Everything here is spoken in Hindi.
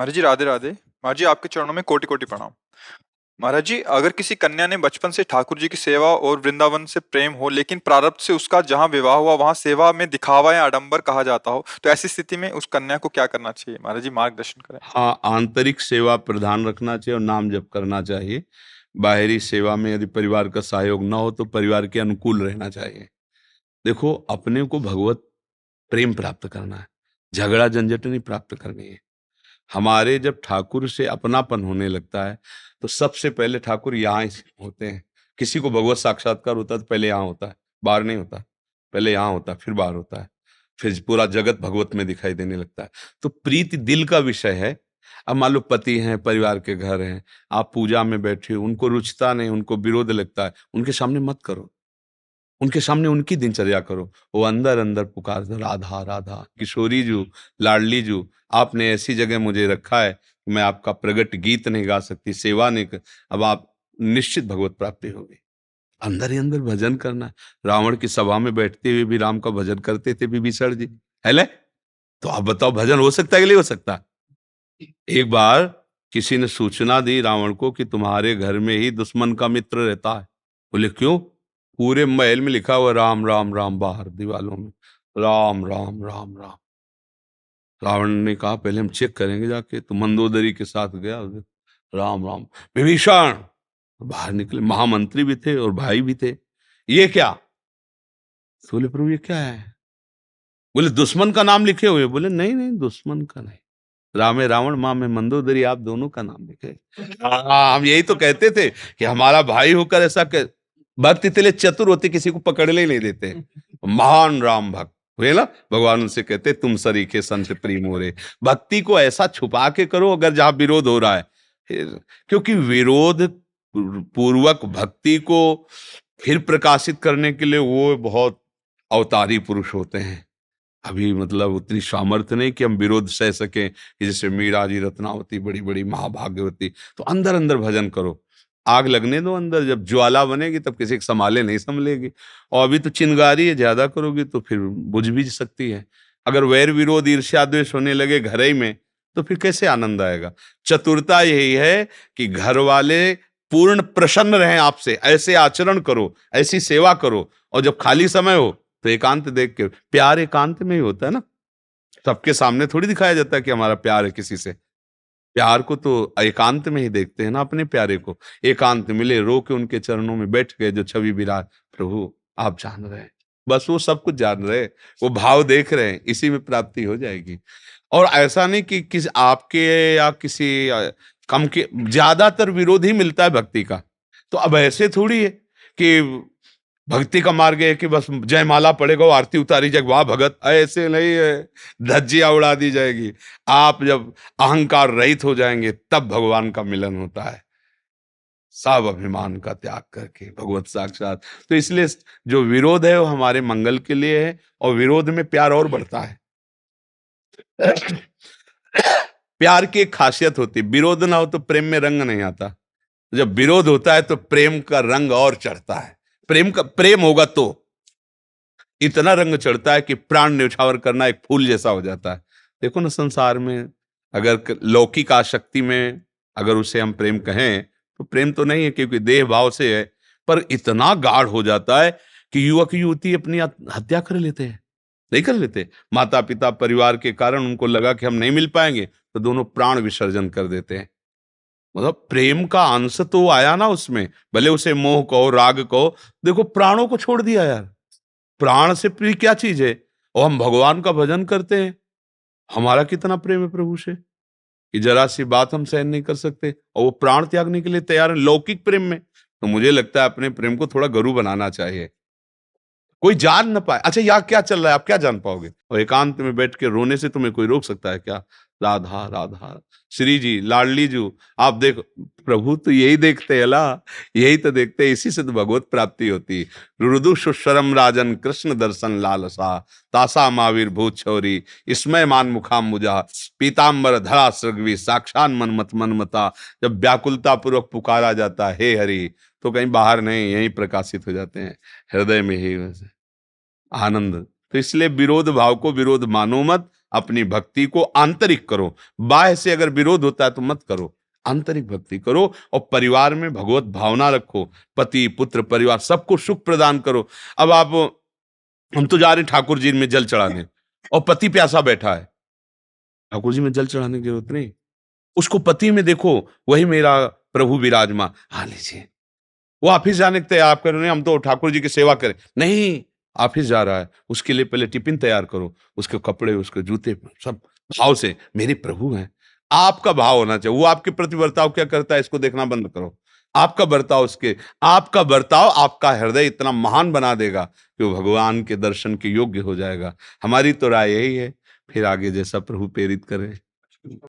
महाराज जी राधे राधे। महाराज जी आपके चरणों में कोटि कोटि प्रणाम। महाराज जी, अगर किसी कन्या ने बचपन से ठाकुर जी की सेवा और वृंदावन से प्रेम हो, लेकिन प्रारब्ध से उसका जहाँ विवाह हुआ वहां सेवा में दिखावा या आडंबर कहा जाता हो, तो ऐसी स्थिति में उस कन्या को क्या करना चाहिए? महाराज जी मार्गदर्शन करें। हाँ, आंतरिक सेवा प्रधान रखना चाहिए और नाम जप करना चाहिए। बाहरी सेवा में यदि परिवार का सहयोग ना हो तो परिवार के अनुकूल रहना चाहिए। देखो, अपने को भगवत प्रेम प्राप्त करना है, झगड़ा झंझट नहीं प्राप्त करनी है। हमारे जब ठाकुर से अपनापन होने लगता है तो सबसे पहले ठाकुर यहाँ ही होते हैं। किसी को भगवत साक्षात्कार होता है तो पहले यहाँ होता है, बाहर नहीं होता। पहले यहाँ होता है, फिर बाहर होता है, फिर पूरा जगत भगवत में दिखाई देने लगता है। तो प्रीति दिल का विषय है। अब मान लो पति हैं, परिवार के घर हैं, आप पूजा में बैठे हो, उनको रुचता नहीं, उनको विरोध लगता है, उनके सामने मत करो। उनके सामने उनकी दिनचर्या करो। वो अंदर अंदर पुकार राधा राधा, किशोरी जू, लाडली जू, आपने ऐसी जगह मुझे रखा है कि मैं आपका प्रगट गीत नहीं गा सकती, सेवा नहीं कर। अब आप निश्चित भगवत प्राप्ति होगी। अंदर ही अंदर भजन करना है। रावण की सभा में बैठते हुए भी राम का भजन करते थे विभीषण जी, है ले? तो आप बताओ, भजन हो सकता है कि नहीं हो सकता? एक बार किसी ने सूचना दी रावण को कि तुम्हारे घर में ही दुश्मन का मित्र रहता है। बोले क्यों? पूरे महल में लिखा हुआ राम राम राम, बाहर दीवालों में राम राम राम राम। रावण ने कहा पहले हम चेक करेंगे जाके। तो मंदोदरी के साथ गया, राम राम। विभीषण बाहर निकले, महामंत्री भी थे और भाई भी थे। ये क्या? तो बोले प्रभु ये क्या है? बोले दुश्मन का नाम लिखे हुए। बोले नहीं नहीं, दुश्मन का नहीं, रामे रावण माँ में मंदोदरी, आप दोनों का नाम लिखे। हम यही तो कहते थे कि हमारा भाई होकर ऐसा भक्त इतने चतुर होते किसी को पकड़ने ही नहीं देते। महान राम भक्त हुए ना, भगवान उनसे कहते तुम सरीखे संत प्रेम हो रे। भक्ति को ऐसा छुपा के करो अगर जहां विरोध हो रहा है। क्योंकि विरोध पूर्वक भक्ति को फिर प्रकाशित करने के लिए वो बहुत अवतारी पुरुष होते हैं। अभी मतलब उतनी सामर्थ्य नहीं कि हम विरोध सह सकें कि जैसे मीरा जी, रत्नावती, बड़ी बड़ी महाभाग्यवती। तो अंदर अंदर भजन करो, आग लगने दो अंदर, जब ज्वाला बनेगी तब किसी के संभाले नहीं संभलेगी। और अभी तो चिंगारी है, ज्यादा करोगी तो फिर बुझ भी सकती है। अगर वैर विरोध ईर्ष्या द्वेष होने लगे घर ही में तो फिर कैसे आनंद आएगा? चतुरता यही है कि घर वाले पूर्ण प्रसन्न रहें आपसे, ऐसे आचरण करो, ऐसी सेवा करो। और जब खाली समय हो तो एकांत देख के, प्यार एकांत में ही होता है ना। सबके सामने थोड़ी दिखाया जाता है कि हमारा प्यार है किसी से। प्यार को तो एकांत में ही देखते हैं ना अपने प्यारे को। एकांत मिले, रो के उनके चरणों में बैठ गए, जो छवि विराज, प्रभु आप जान रहे हैं, बस वो सब कुछ जान रहे हैं, वो भाव देख रहे हैं, इसी में प्राप्ति हो जाएगी। और ऐसा नहीं कि किसी आपके या किसी कम के, ज्यादातर विरोध ही मिलता है भक्ति का। तो अब ऐसे थोड़ी है कि भक्ति का मार्ग है कि बस जयमाला पड़ेगा, आरती उतारी जाएगी, वाह भगत, ऐसे नहीं है। धज्जियां उड़ा दी जाएगी। आप जब अहंकार रहित हो जाएंगे तब भगवान का मिलन होता है, सब अभिमान का त्याग करके भगवत साक्षात। तो इसलिए जो विरोध है वो हमारे मंगल के लिए है, और विरोध में प्यार और बढ़ता है। प्यार की एक खासियत होती है, विरोध ना हो तो प्रेम में रंग नहीं आता। जब विरोध होता है तो प्रेम का रंग और चढ़ता है। प्रेम होगा तो इतना रंग चढ़ता है कि प्राण न्यौछावर करना एक फूल जैसा हो जाता है। देखो ना, संसार में अगर लौकिक आसक्ति में अगर उसे हम प्रेम कहें तो प्रेम तो नहीं है, क्योंकि देह भाव से है। पर इतना गाढ़ हो जाता है कि युवक युवती अपनी हत्या कर लेते हैं। नहीं कर लेते? माता पिता परिवार के कारण उनको लगा कि हम नहीं मिल पाएंगे तो दोनों प्राण विसर्जन कर देते हैं। मतलब प्रेम का अंश तो आया ना उसमें, भले उसे मोह कहो कि कहो। देखो, प्राणों को छोड़ दिया यार। प्राण से प्रिय क्या चीज है? और हम भगवान का भजन करते हैं। हमारा कितना प्रेम है प्रभु से कि जरा सी बात हम सहन नहीं कर सकते, और वो प्राण त्यागने के लिए तैयार है लौकिक प्रेम में। तो मुझे लगता है अपने प्रेम को थोड़ा गरु बनाना चाहिए, कोई जान न पाए। अच्छा, यहाँ क्या चल रहा है आप क्या जान पाओगे? और एकांत में बैठ के रोने से तुम्हें कोई रोक सकता है क्या? राधा राधा, श्री जी, लाडली जू, आप देखो, प्रभु तो यही देखते हैं ला, यही तो देखते हैं, इसी से तो भगवत प्राप्ति होती। रुदु सुशरम राजन कृष्ण दर्शन लालसा, तासा महावीर भूत छौरी, इसमय मान मुखाम मुजा, पीताम्बर धरा सृगवी, साक्षान मनमत मनमता। जब व्याकुलता पूर्वक पुकारा जाता है हे हरि, तो कहीं बाहर नहीं, यहीं प्रकाशित हो जाते हैं हृदय में ही आनंद। तो इसलिए विरोध भाव को विरोध मानो मत, अपनी भक्ति को आंतरिक करो। बाह्य से अगर विरोध होता है तो मत करो, आंतरिक भक्ति करो और परिवार में भगवत भावना रखो। पति पुत्र परिवार सबको सुख प्रदान करो। अब आप, हम तो जा रहे हैं ठाकुर जी में जल चढ़ाने और पति प्यासा बैठा है, ठाकुर जी में जल चढ़ाने की जरूरत नहीं। उसको पति में देखो, वही मेरा प्रभु विराजमान, हाँ लीजिए। वो ऑफिस जाने के तैयार, आप कर रहे हैं हम तो ठाकुर जी की सेवा करें, नहीं, ऑफिस जा रहा है, उसके लिए पहले टिफिन तैयार करो, उसके कपड़े उसके जूते सब भाव से, मेरे प्रभु हैं। आपका भाव होना चाहिए। वो आपके प्रति बर्ताव क्या करता है इसको देखना बंद करो। आपका बर्ताव उसके, आपका बर्ताव आपका हृदय इतना महान बना देगा कि वो भगवान के दर्शन के योग्य हो जाएगा। हमारी तो राय यही है, फिर आगे जैसा प्रभु प्रेरित करे।